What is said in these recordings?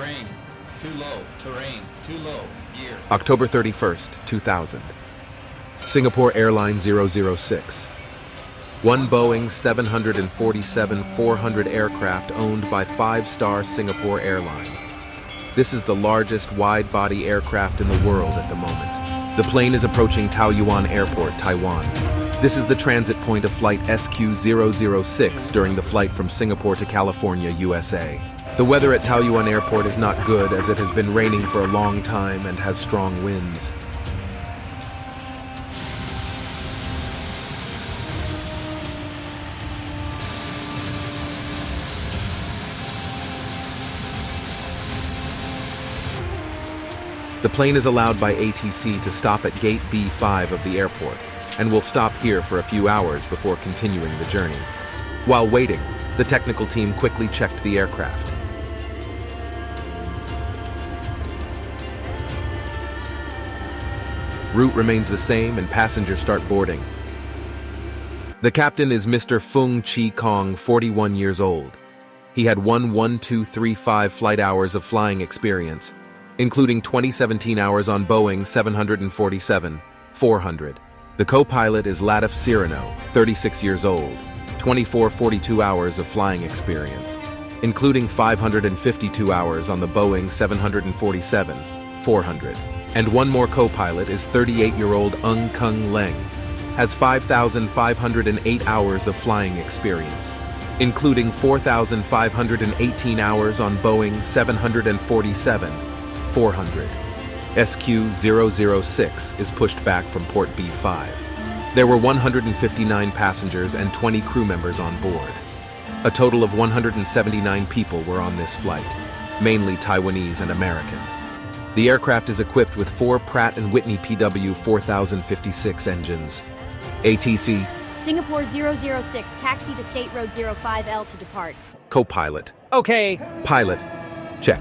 Terrain. Too low. Terrain. Too low. Gear. October 31st, 2000. Singapore airline 006. One Boeing 747-400 aircraft owned by five-star Singapore airline. This is the largest wide-body aircraft in the world at the moment. The plane is approaching Taoyuan Airport, Taiwan. This is the transit point of flight SQ006 during the flight from Singapore to California, USA. The weather at Taoyuan Airport is not good as it has been raining for a long time and has strong winds. The plane is allowed by ATC to stop at Gate B5 of the airport, and will stop here for a few hours before continuing the journey. While waiting, the technical team quickly checked the aircraft. Route remains the same and passengers start boarding. The captain is Mr. Fung Chi Kong, 41 years old. He had 11235 flight hours of flying experience, including 2017 hours on Boeing 747-400. The co-pilot is Latif Cyrano, 36 years old, 2442 hours of flying experience, including 552 hours on the Boeing 747-400. And one more co-pilot is 38-year-old Ng Kung Leng, has 5,508 hours of flying experience, including 4,518 hours on Boeing 747-400. SQ006 is pushed back from port B5. There were 159 passengers and 20 crew members on board. A total of 179 people were on this flight, mainly Taiwanese and American. The aircraft is equipped with 4 Pratt & Whitney PW4056 engines. ATC. Singapore 006, taxi to State Road 05L to depart. Co-pilot. Okay. Pilot. Check.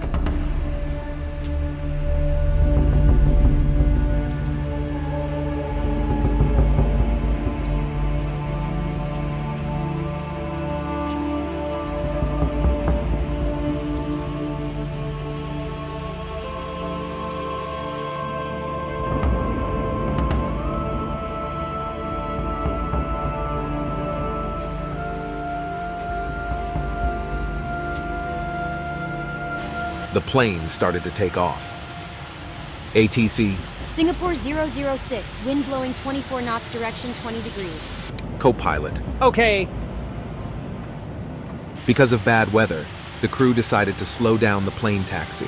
The plane started to take off. ATC. Singapore 006, wind blowing 24 knots, direction 20 degrees. Co-pilot. Okay. Because of bad weather, the crew decided to slow down the plane taxi.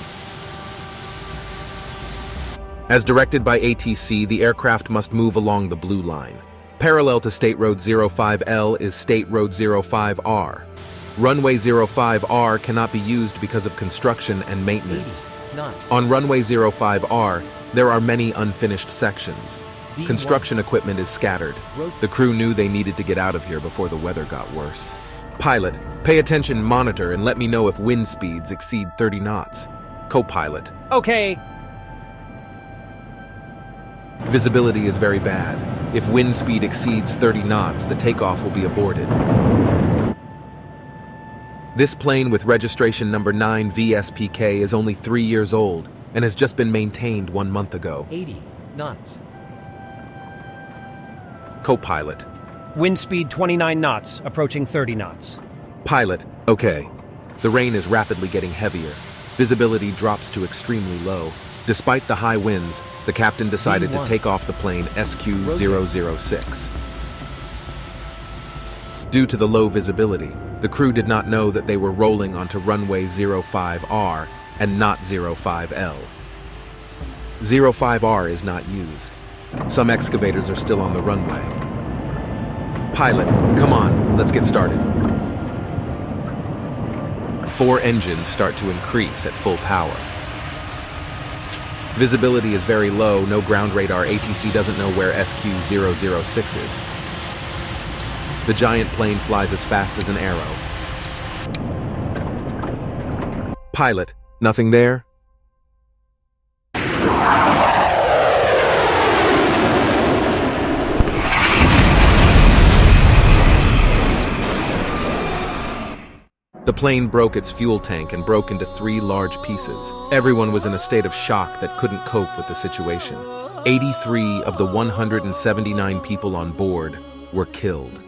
As directed by ATC, the aircraft must move along the blue line. Parallel to State Road 05L is State Road 05R. Runway 05R cannot be used because of construction and maintenance. On runway 05R, there are many unfinished sections. Construction equipment is scattered. The crew knew they needed to get out of here before the weather got worse. Pilot, pay attention, monitor, and let me know if wind speeds exceed 30 knots. Co-pilot. Okay. Visibility is very bad. If wind speed exceeds 30 knots, the takeoff will be aborted. This plane with registration number 9 VSPK is only 3 years old and has just been maintained 1 month ago. 80 knots. Co-pilot. Wind speed 29 knots, approaching 30 knots. Pilot. Okay. The rain is rapidly getting heavier. Visibility drops to extremely low. Despite the high winds, the captain decided to take off the plane SQ006. Due to the low visibility, the crew did not know that they were rolling onto runway 05R and not 05L. 05R is not used. Some excavators are still on the runway. Pilot, come on, let's get started. 4 engines start to increase at full power. Visibility is very low, no ground radar. ATC doesn't know where SQ006 is. The giant plane flies as fast as an arrow. Pilot, nothing there? The plane broke its fuel tank and broke into 3 large pieces. Everyone was in a state of shock that couldn't cope with the situation. 83 of the 179 people on board were killed.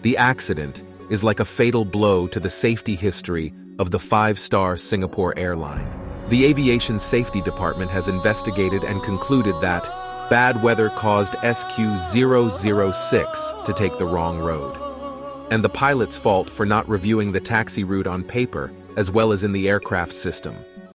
The accident is like a fatal blow to the safety history of the 5-star Singapore airline. The Aviation Safety Department has investigated and concluded that bad weather caused SQ006 to take the wrong road, and the pilot's fault for not reviewing the taxi route on paper as well as in the aircraft system.